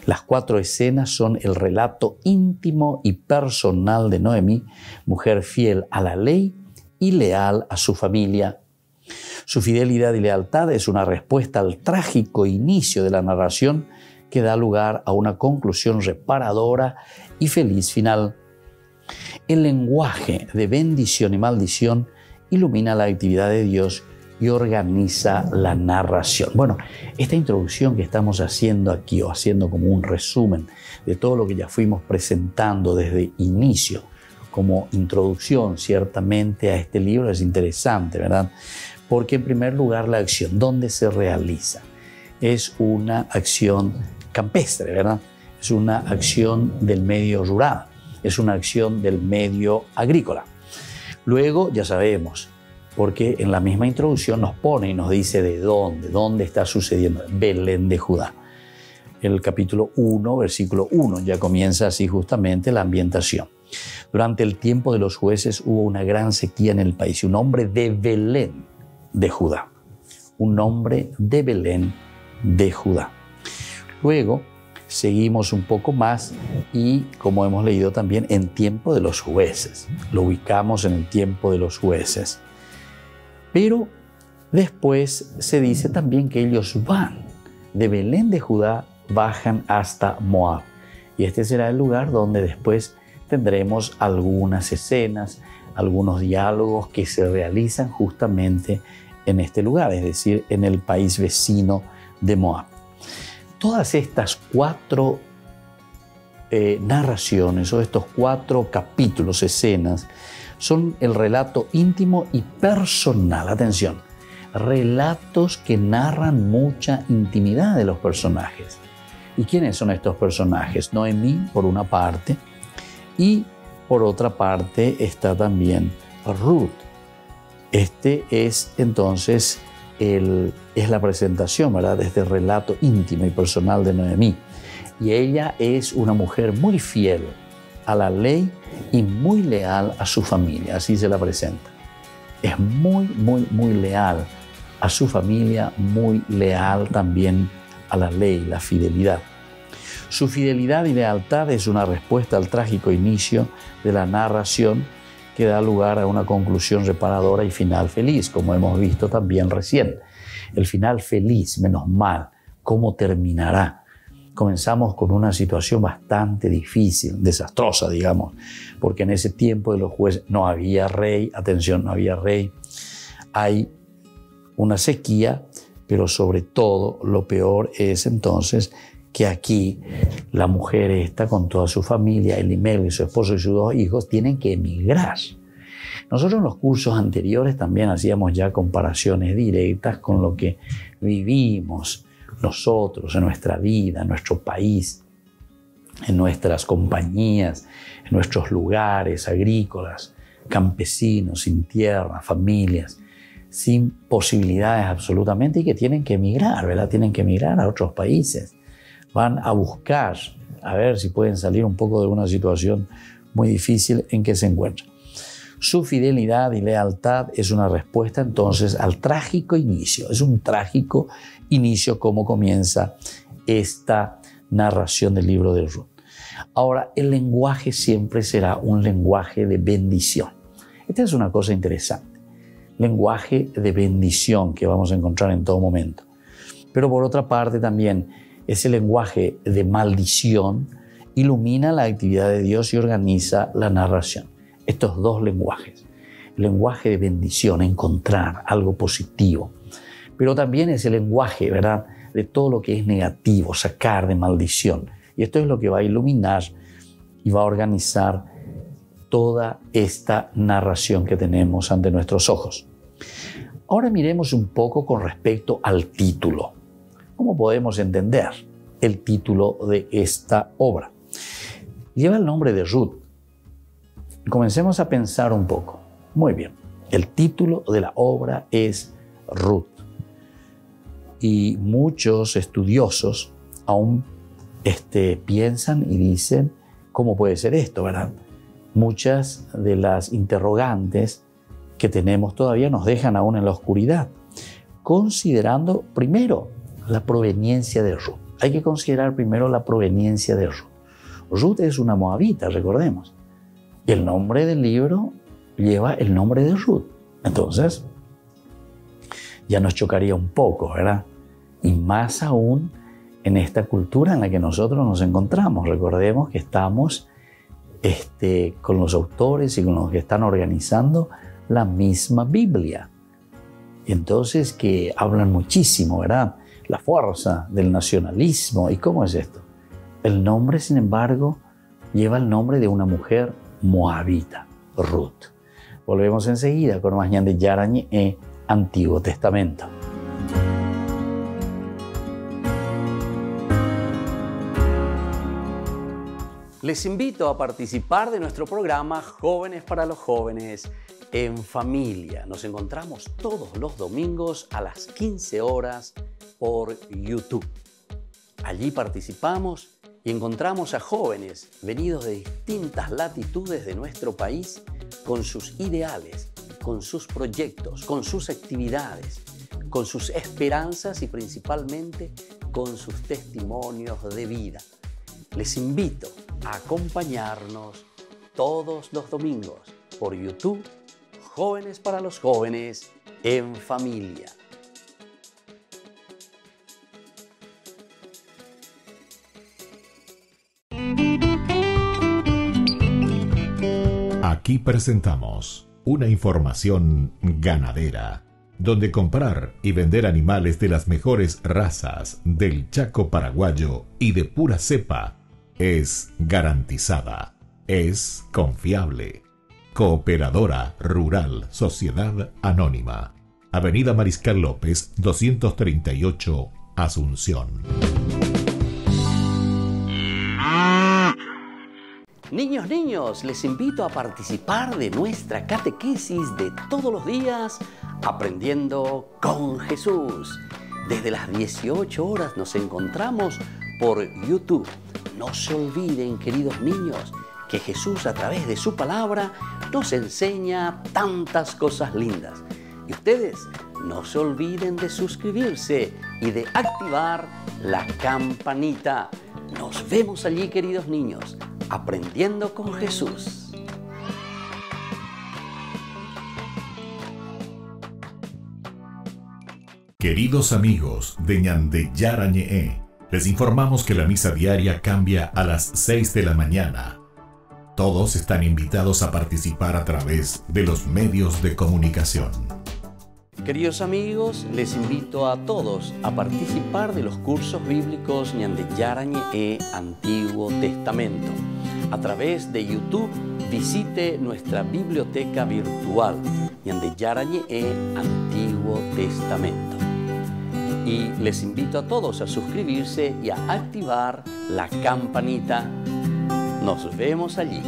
Las 4 escenas son el relato íntimo y personal de Noemí, mujer fiel a la ley y leal a su familia. Su fidelidad y lealtad es una respuesta al trágico inicio de la narración que da lugar a una conclusión reparadora y feliz final. El lenguaje de bendición y maldición ilumina la actividad de Dios y organiza la narración. Bueno, esta introducción que estamos haciendo aquí, o haciendo como un resumen de todo lo que ya fuimos presentando desde inicio, como introducción ciertamente a este libro, es interesante, ¿verdad? Porque en primer lugar la acción, ¿dónde se realiza? Es una acción campestre, ¿verdad? Es una acción del medio rural, es una acción del medio agrícola. Luego, ya sabemos, porque en la misma introducción nos pone y nos dice de dónde está sucediendo, Belén de Judá. El capítulo 1, versículo 1, ya comienza así justamente la ambientación. Durante el tiempo de los jueces hubo una gran sequía en el país y un hombre de Belén de Judá. Un hombre de Belén de Judá. Luego seguimos un poco más y, como hemos leído también, en tiempo de los jueces. Lo ubicamos en el tiempo de los jueces. Pero después se dice también que ellos van de Belén de Judá, bajan hasta Moab. Y este será el lugar donde después tendremos algunas escenas, algunos diálogos que se realizan justamente en este lugar, es decir, en el país vecino de Moab. Todas estas 4 narraciones o estos 4 capítulos, escenas, son el relato íntimo y personal. Atención, relatos que narran mucha intimidad de los personajes. ¿Y quiénes son estos personajes? Noemí, por una parte, y por otra parte está también Ruth. Este es entonces es la presentación, ¿verdad?, de este relato íntimo y personal de Noemí. Y ella es una mujer muy fiel a la ley y muy leal a su familia, así se la presenta. Es muy leal a su familia, muy leal también a la ley, la fidelidad. Su fidelidad y lealtad es una respuesta al trágico inicio de la narración que da lugar a una conclusión reparadora y final feliz, como hemos visto también recién. El final feliz, menos mal, ¿cómo terminará? Comenzamos con una situación bastante difícil, desastrosa, digamos, porque en ese tiempo de los jueces no había rey, atención, no había rey, hay una sequía, pero sobre todo lo peor es entonces que aquí la mujer esta con toda su familia, Elimelech, su esposo y sus 2 hijos, tienen que emigrar. Nosotros en los cursos anteriores también hacíamos ya comparaciones directas con lo que vivimos nosotros en nuestra vida, en nuestro país, en nuestras compañías, en nuestros lugares agrícolas, campesinos, sin tierra, familias, sin posibilidades absolutamente y que tienen que emigrar, ¿verdad? Tienen que emigrar a otros países. Van a buscar, a ver si pueden salir un poco de una situación muy difícil en que se encuentran. Su fidelidad y lealtad es una respuesta entonces al trágico inicio. Es un trágico inicio como comienza esta narración del libro de Ruth. Ahora, el lenguaje siempre será un lenguaje de bendición. Esta es una cosa interesante. Lenguaje de bendición que vamos a encontrar en todo momento. Pero por otra parte también, ese lenguaje de maldición ilumina la actividad de Dios y organiza la narración. Estos 2 lenguajes, el lenguaje de bendición, encontrar algo positivo, pero también es el lenguaje, ¿verdad?, de todo lo que es negativo, sacar de maldición. Y esto es lo que va a iluminar y va a organizar toda esta narración que tenemos ante nuestros ojos. Ahora miremos un poco con respecto al título. ¿Cómo podemos entender el título de esta obra? Lleva el nombre de Ruth. Comencemos a pensar un poco. Muy bien, el título de la obra es Ruth. Y muchos estudiosos aún piensan y dicen, ¿cómo puede ser esto, verdad? Muchas de las interrogantes que tenemos todavía nos dejan aún en la oscuridad, considerando primero la proveniencia de Ruth. Hay que considerar primero la proveniencia de Ruth. Ruth es una moabita, recordemos. Y el nombre del libro lleva el nombre de Ruth. Entonces, ya nos chocaría un poco, ¿verdad? Y más aún en esta cultura en la que nosotros nos encontramos. Recordemos que estamos con los autores y con los que están organizando la misma Biblia. Entonces, que hablan muchísimo, ¿verdad? La fuerza del nacionalismo. ¿Y cómo es esto? El nombre, sin embargo, lleva el nombre de una mujer moabita, Ruth. Volvemos enseguida con más Ñande Yarañe, Antiguo Testamento. Les invito a participar de nuestro programa Jóvenes para los Jóvenes en Familia. Nos encontramos todos los domingos a las 15 horas por YouTube. Allí participamos y encontramos a jóvenes venidos de distintas latitudes de nuestro país con sus ideales, con sus proyectos, con sus actividades, con sus esperanzas y principalmente con sus testimonios de vida. Les invito a acompañarnos todos los domingos por YouTube, Jóvenes para los Jóvenes en Familia. Aquí presentamos una información ganadera, donde comprar y vender animales de las mejores razas del Chaco paraguayo y de pura cepa es garantizada, es confiable. Cooperadora Rural Sociedad Anónima, Avenida Mariscal López, 238, Asunción. Niños, les invito a participar de nuestra catequesis de todos los días, Aprendiendo con Jesús. Desde las 18 horas nos encontramos por YouTube. No se olviden, queridos niños, que Jesús a través de su palabra nos enseña tantas cosas lindas. Y ustedes no se olviden de suscribirse y de activar la campanita. Nos vemos allí, queridos niños, Aprendiendo con Jesús. Queridos amigos de Ñande Yarañe, les informamos que la misa diaria cambia a las 6 de la mañana. Todos están invitados a participar a través de los medios de comunicación. Queridos amigos, les invito a todos a participar de los cursos bíblicos Ñande Yarañe, Antiguo Testamento. A través de YouTube, visite nuestra biblioteca virtual Ñande Yarañe, Antiguo Testamento. Y les invito a todos a suscribirse y a activar la campanita. Nos vemos allí,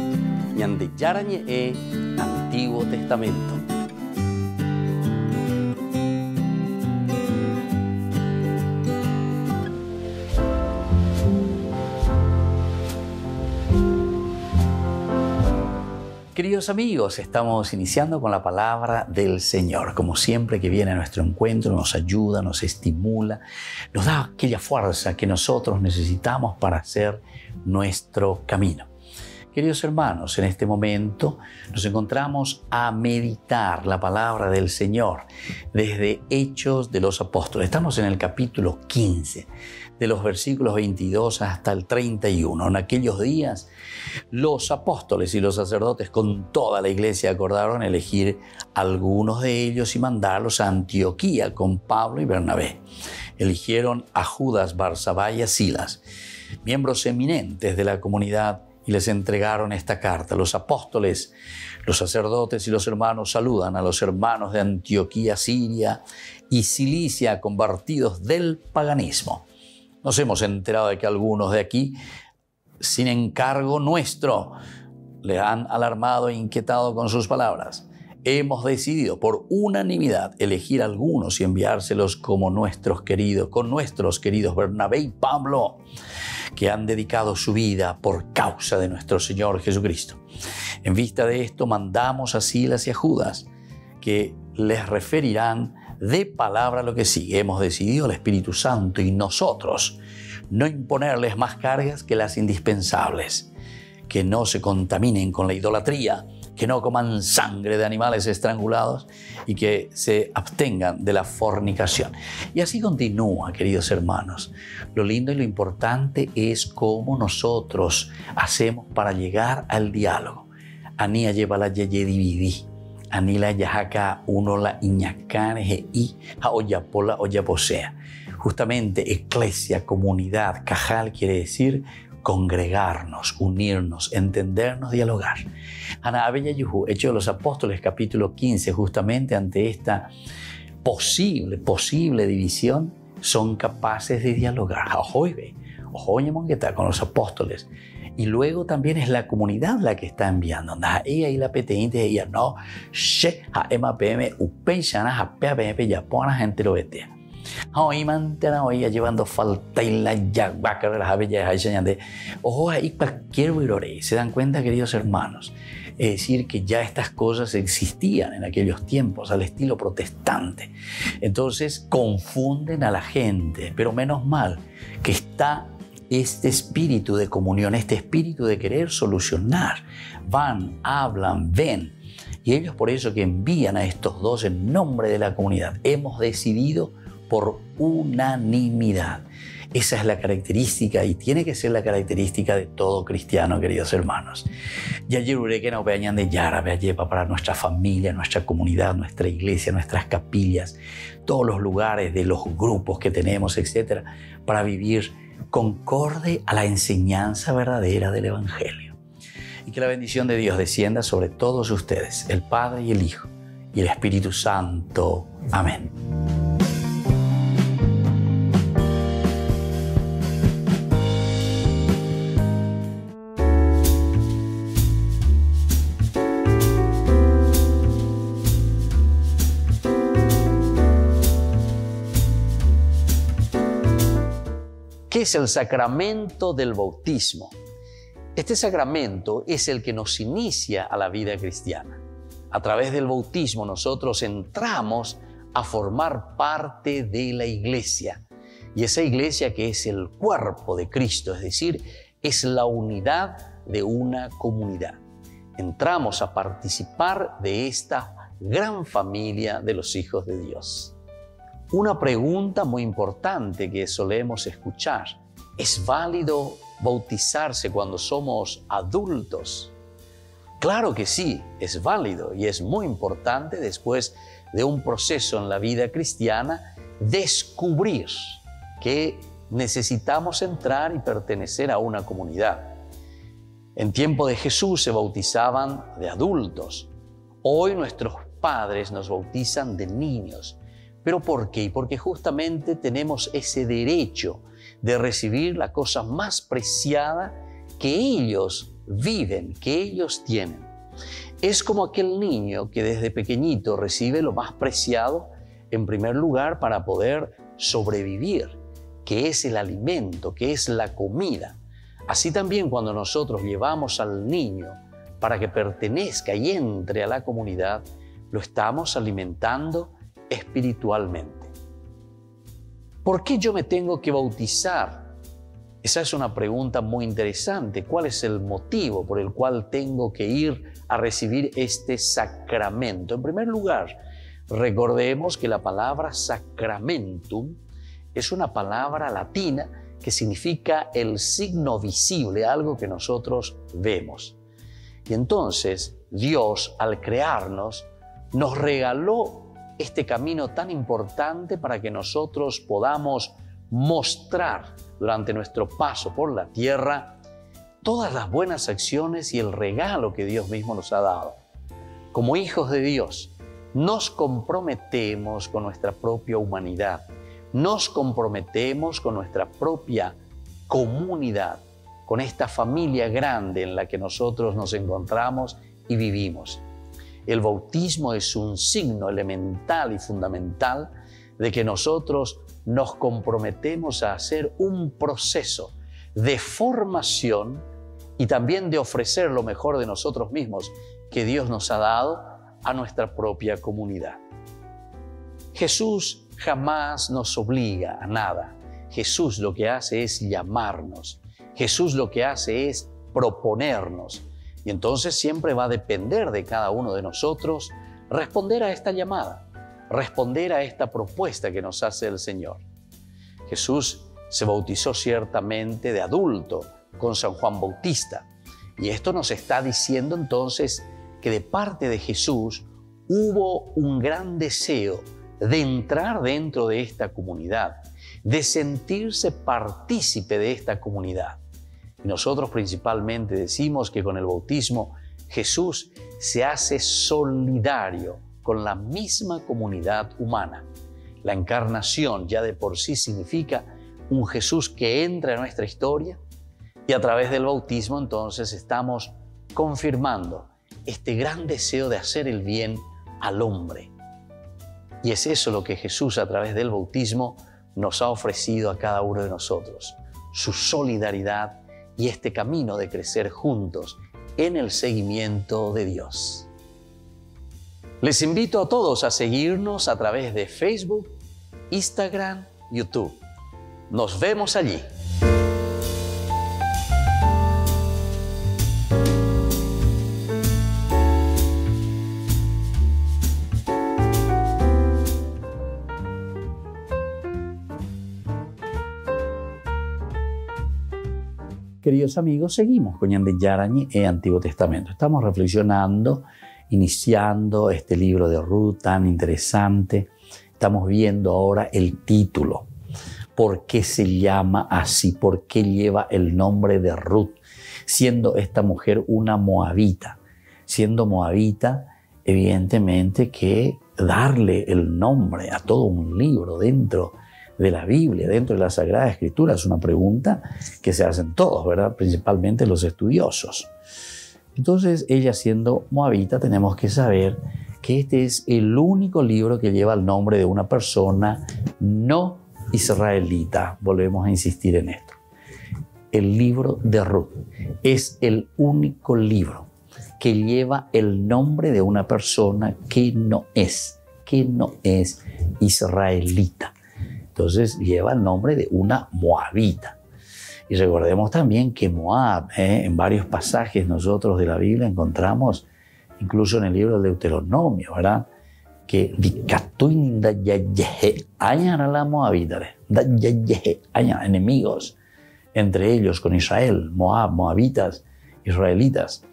Ñande Yarañe, Antiguo Testamento. Queridos amigos, estamos iniciando con la palabra del Señor. Como siempre que viene a nuestro encuentro, nos ayuda, nos estimula, nos da aquella fuerza que nosotros necesitamos para hacer nuestro camino. Queridos hermanos, en este momento nos encontramos a meditar la palabra del Señor desde Hechos de los Apóstoles. Estamos en el capítulo 15, de los versículos 22 hasta el 31. En aquellos días, los apóstoles y los sacerdotes con toda la iglesia acordaron elegir algunos de ellos y mandarlos a Antioquía con Pablo y Bernabé. Eligieron a Judas, Barsabá y a Silas, miembros eminentes de la comunidad, y les entregaron esta carta. Los apóstoles, los sacerdotes y los hermanos saludan a los hermanos de Antioquía, Siria y Cilicia, convertidos del paganismo. Nos hemos enterado de que algunos de aquí, sin encargo nuestro, le han alarmado e inquietado con sus palabras. Hemos decidido por unanimidad elegir a algunos y enviárselos con nuestros queridos Bernabé y Pablo, que han dedicado su vida por causa de nuestro Señor Jesucristo. En vista de esto, mandamos a Silas y a Judas, que les referirán de palabra lo que sigue. Hemos decidido, el Espíritu Santo y nosotros, no imponerles más cargas que las indispensables, que no se contaminen con la idolatría, que no coman sangre de animales estrangulados y que se abstengan de la fornicación. Y así continúa, queridos hermanos. Lo lindo y lo importante es cómo nosotros hacemos para llegar al diálogo. Ania lleva la yeye dividí. Anila yahaka uno la iñacane y a oyapola oyaposea. Justamente eclesia, comunidad, cajal quiere decir congregarnos, unirnos, entendernos, dialogar. Ana Abella Yuhu, Hechos de los Apóstoles, capítulo 15, justamente ante esta posible división, son capaces de dialogar. Ojoibe, ojoñe mongueta con los apóstoles. Y luego también es la comunidad la que está enviando. Ella y la peteinte ella no she ha MPM upenshana ha PPM ya ponas entero betea. Hoy mantena hoy llevando falta y la yaguaca de las abellas ahí señalando. Ojo ahí cualquier virore. Se dan cuenta, queridos hermanos. Es decir, que ya estas cosas existían en aquellos tiempos al estilo protestante. Entonces confunden a la gente, pero menos mal que está este espíritu de comunión, este espíritu de querer solucionar. Van, hablan, ven. Y ellos por eso que envían a estos dos en nombre de la comunidad. Hemos decidido por unanimidad. Esa es la característica y tiene que ser la característica de todo cristiano, queridos hermanos. Ya que nos vean de Yara, para nuestra familia, nuestra comunidad, nuestra iglesia, nuestras capillas, todos los lugares de los grupos que tenemos, etcétera, para vivir concorde a la enseñanza verdadera del Evangelio. Y que la bendición de Dios descienda sobre todos ustedes, el Padre y el Hijo y el Espíritu Santo. Amén. ¿Qué es el sacramento del bautismo? Este sacramento es el que nos inicia a la vida cristiana. A través del bautismo nosotros entramos a formar parte de la iglesia. Y esa iglesia que es el cuerpo de Cristo, es decir, es la unidad de una comunidad. Entramos a participar de esta gran familia de los hijos de Dios. Una pregunta muy importante que solemos escuchar: ¿es válido bautizarse cuando somos adultos? Claro que sí, es válido y es muy importante después de un proceso en la vida cristiana descubrir que necesitamos entrar y pertenecer a una comunidad. En tiempo de Jesús se bautizaban de adultos. Hoy nuestros padres nos bautizan de niños. ¿Pero por qué? Porque justamente tenemos ese derecho de recibir la cosa más preciada que ellos viven, que ellos tienen. Es como aquel niño que desde pequeñito recibe lo más preciado, en primer lugar, para poder sobrevivir, que es el alimento, que es la comida. Así también cuando nosotros llevamos al niño para que pertenezca y entre a la comunidad, lo estamos alimentando espiritualmente. ¿Por qué yo me tengo que bautizar? Esa es una pregunta muy interesante. ¿Cuál es el motivo por el cual tengo que ir a recibir este sacramento? En primer lugar, recordemos que la palabra sacramentum es una palabra latina que significa el signo visible, algo que nosotros vemos. Y entonces Dios, al crearnos, nos regaló este camino tan importante para que nosotros podamos mostrar durante nuestro paso por la tierra todas las buenas acciones y el regalo que Dios mismo nos ha dado. Como hijos de Dios, nos comprometemos con nuestra propia humanidad, nos comprometemos con nuestra propia comunidad, con esta familia grande en la que nosotros nos encontramos y vivimos. El bautismo es un signo elemental y fundamental de que nosotros nos comprometemos a hacer un proceso de formación y también de ofrecer lo mejor de nosotros mismos que Dios nos ha dado a nuestra propia comunidad. Jesús jamás nos obliga a nada. Jesús lo que hace es llamarnos. Jesús lo que hace es proponernos. Y entonces siempre va a depender de cada uno de nosotros responder a esta llamada, responder a esta propuesta que nos hace el Señor. Jesús se bautizó ciertamente de adulto con San Juan Bautista. Y esto nos está diciendo entonces que de parte de Jesús hubo un gran deseo de entrar dentro de esta comunidad, de sentirse partícipe de esta comunidad. Y nosotros principalmente decimos que con el bautismo Jesús se hace solidario con la misma comunidad humana. La encarnación ya de por sí significa un Jesús que entra en nuestra historia, y a través del bautismo entonces estamos confirmando este gran deseo de hacer el bien al hombre. Y es eso lo que Jesús a través del bautismo nos ha ofrecido a cada uno de nosotros, su solidaridad y este camino de crecer juntos en el seguimiento de Dios. Les invito a todos a seguirnos a través de Facebook, Instagram, YouTube. Nos vemos allí. Queridos amigos, seguimos con Ñande Yarañe e Antiguo Testamento. Estamos reflexionando, iniciando este libro de Ruth tan interesante. Estamos viendo ahora el título. ¿Por qué se llama así? ¿Por qué lleva el nombre de Ruth? Siendo esta mujer una moabita. Siendo moabita, evidentemente que darle el nombre a todo un libro dentro de la Biblia, dentro de la Sagrada Escritura, es una pregunta que se hacen todos, ¿verdad? Principalmente los estudiosos. Entonces, ella siendo moabita, tenemos que saber que este es el único libro que lleva el nombre de una persona no israelita. Volvemos a insistir en esto. El libro de Ruth es el único libro que lleva el nombre de una persona que no es israelita. Entonces lleva el nombre de una moabita. Y recordemos también que Moab, en varios pasajes nosotros de la Biblia encontramos, incluso en el libro del Deuteronomio, ¿verdad? Que enemigos entre ellos con Israel, Moab, moabitas, israelitas.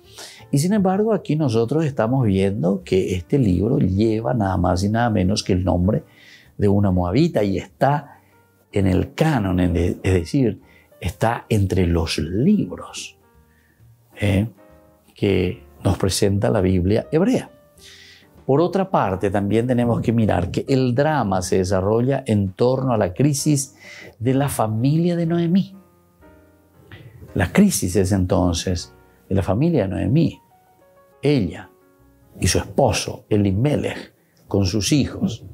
Y sin embargo aquí nosotros estamos viendo que este libro lleva nada más y nada menos que el nombre de una moabita y está en el canon, es decir, está entre los libros que nos presenta la Biblia hebrea. Por otra parte, también tenemos que mirar que el drama se desarrolla en torno a la crisis de la familia de Noemí. La crisis es entonces de la familia de Noemí. Ella y su esposo, Elimelech, con sus hijos,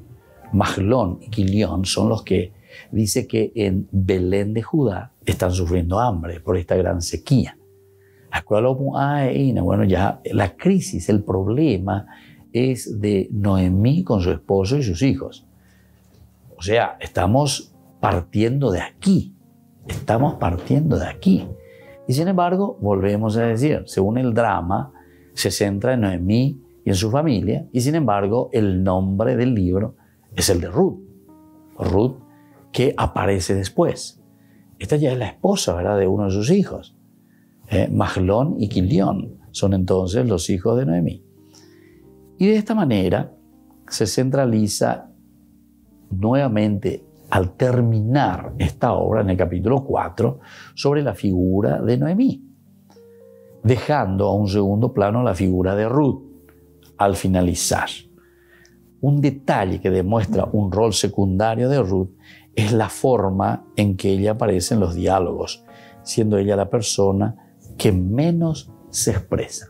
Mahlón y Quilión, son los que dice que en Belén de Judá están sufriendo hambre por esta gran sequía. Bueno, ya la crisis, el problema es de Noemí con su esposo y sus hijos. O sea, estamos partiendo de aquí. Y sin embargo, volvemos a decir, según el drama, se centra en Noemí y en su familia, y sin embargo, el nombre del libro es el de Ruth. Ruth, que aparece después. Esta ya es la esposa, ¿verdad?, de uno de sus hijos. Mahlón y Quilión son entonces los hijos de Noemí. Y de esta manera se centraliza nuevamente al terminar esta obra en el capítulo 4 sobre la figura de Noemí, dejando a un segundo plano la figura de Ruth al finalizar. Un detalle que demuestra un rol secundario de Ruth es la forma en que ella aparece en los diálogos, siendo ella la persona que menos se expresa.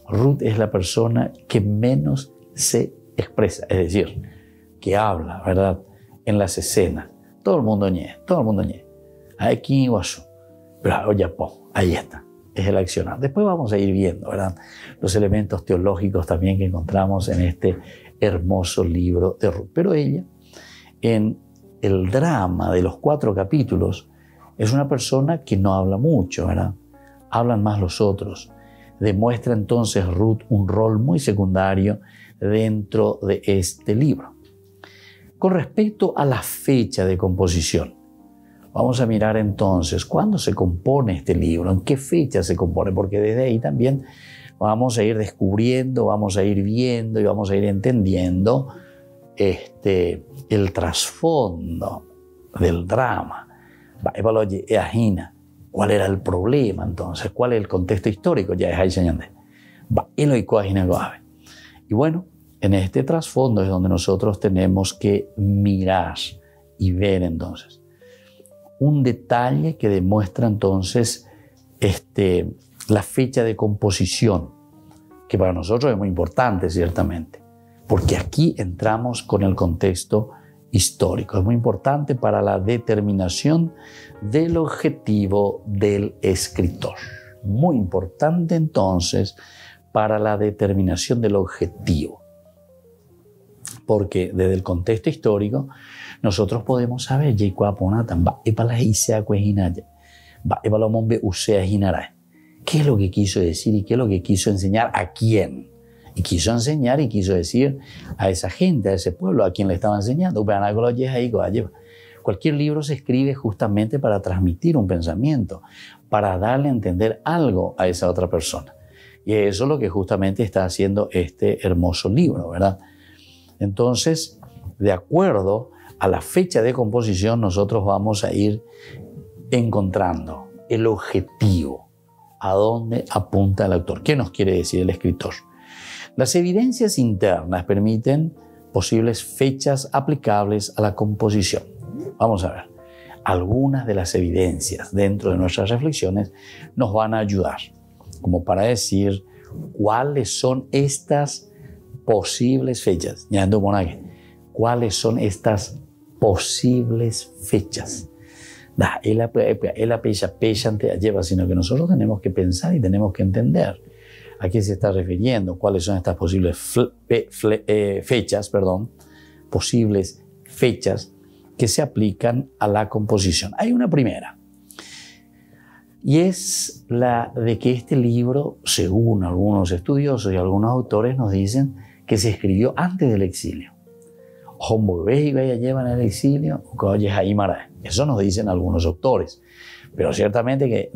Ruth es la persona que menos se expresa, es decir, que habla, ¿verdad?, en las escenas. Todo el mundo ñe. Aquí guasu. Pero ya ahí está. Es el accionar. Después vamos a ir viendo, ¿verdad?, los elementos teológicos también que encontramos en este hermoso libro de Ruth. Pero ella, en el drama de los 4 capítulos, es una persona que no habla mucho, ¿verdad? Hablan más los otros. demuestra entonces Ruth un rol muy secundario dentro de este libro. Con respecto a la fecha de composición, vamos a mirar entonces cuándo se compone este libro, en qué fecha se compone, porque desde ahí también vamos a ir descubriendo, vamos a ir viendo y vamos a ir entendiendo el trasfondo del drama. ¿Cuál era el problema entonces? ¿Cuál es el contexto histórico? Y bueno, en este trasfondo es donde nosotros tenemos que mirar y ver entonces un detalle que demuestra entonces la fecha de composición, que para nosotros es muy importante ciertamente, porque aquí entramos con el contexto histórico. Es muy importante para la determinación del objetivo del escritor. Muy importante entonces para la determinación del objetivo. Porque desde el contexto histórico nosotros podemos saber qué es lo que quiso decir y qué es lo que quiso enseñar a quién. Y quiso enseñar y quiso decir a esa gente, a ese pueblo, a quien le estaba enseñando. Cualquier libro se escribe justamente para transmitir un pensamiento, para darle a entender algo a esa otra persona. Y eso es lo que justamente está haciendo este hermoso libro, ¿verdad? Entonces, de acuerdo a la fecha de composición, nosotros vamos a ir encontrando el objetivo, a dónde apunta el autor, qué nos quiere decir el escritor. Las evidencias internas permiten posibles fechas aplicables a la composición. Vamos a ver, algunas de las evidencias dentro de nuestras reflexiones nos van a ayudar, como para decir cuáles son estas posibles fechas. ¿Cuáles son estas posibles fechas? Sino que nosotros tenemos que pensar y tenemos que entender a qué se está refiriendo, cuáles son estas posibles posibles fechas que se aplican a la composición. Hay una primera, y es la de que este libro, según algunos estudiosos y algunos autores, nos dicen que se escribió antes del exilio. Llevan el exilio, eso nos dicen algunos autores, pero ciertamente que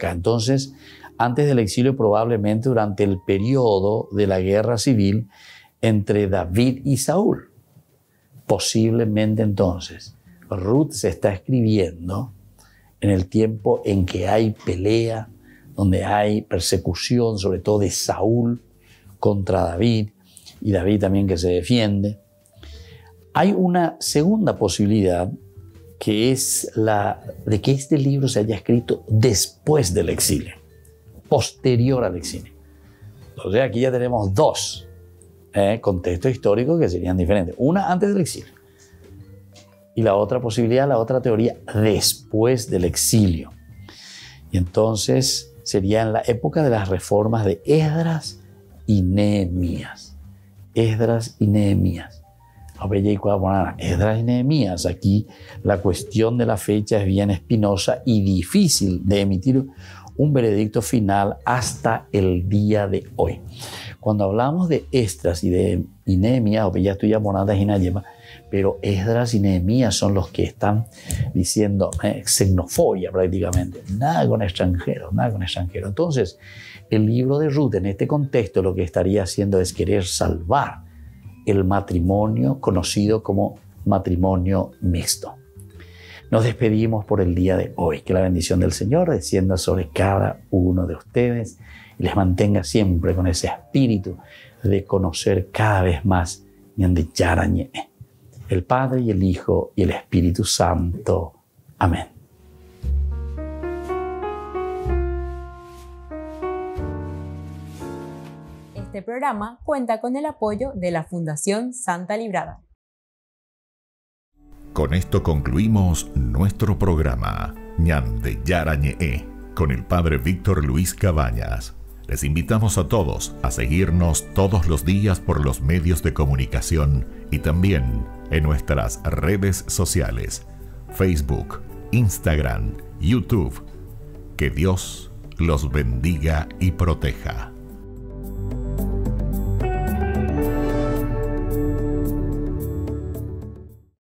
entonces, antes del exilio, probablemente durante el periodo de la guerra civil entre David y Saúl. Posiblemente entonces, Ruth se está escribiendo en el tiempo en que hay pelea, donde hay persecución, sobre todo de Saúl contra David, y David también que se defiende. Hay una segunda posibilidad, que es la de que este libro se haya escrito después del exilio, posterior al exilio. Entonces aquí ya tenemos dos contextos históricos que serían diferentes. Una antes del exilio y la otra posibilidad, la otra teoría, después del exilio. Y entonces sería en la época de las reformas de Esdras y Nehemías. Esdras y Nehemías. Esdras y Nehemías. Aquí la cuestión de la fecha es bien espinosa y difícil de emitir un veredicto final hasta el día de hoy. Cuando hablamos de Esdras y Nehemías, ya estoy llamando a pero Esdras y Nehemías son los que están diciendo xenofobia prácticamente, nada con extranjeros, nada con extranjeros. Entonces, el libro de Ruth en este contexto lo que estaría haciendo es querer salvar el matrimonio conocido como matrimonio mixto. Nos despedimos por el día de hoy. Que la bendición del Señor descienda sobre cada uno de ustedes y les mantenga siempre con ese espíritu de conocer cada vez más el Padre y el Hijo y el Espíritu Santo. Amén. Este programa cuenta con el apoyo de la Fundación Santa Librada. Con esto concluimos nuestro programa Ñande Yara Ñe con el Padre Víctor Luis Cabañas. Les invitamos a todos a seguirnos todos los días por los medios de comunicación y también en nuestras redes sociales, Facebook, Instagram, YouTube. Que Dios los bendiga y proteja.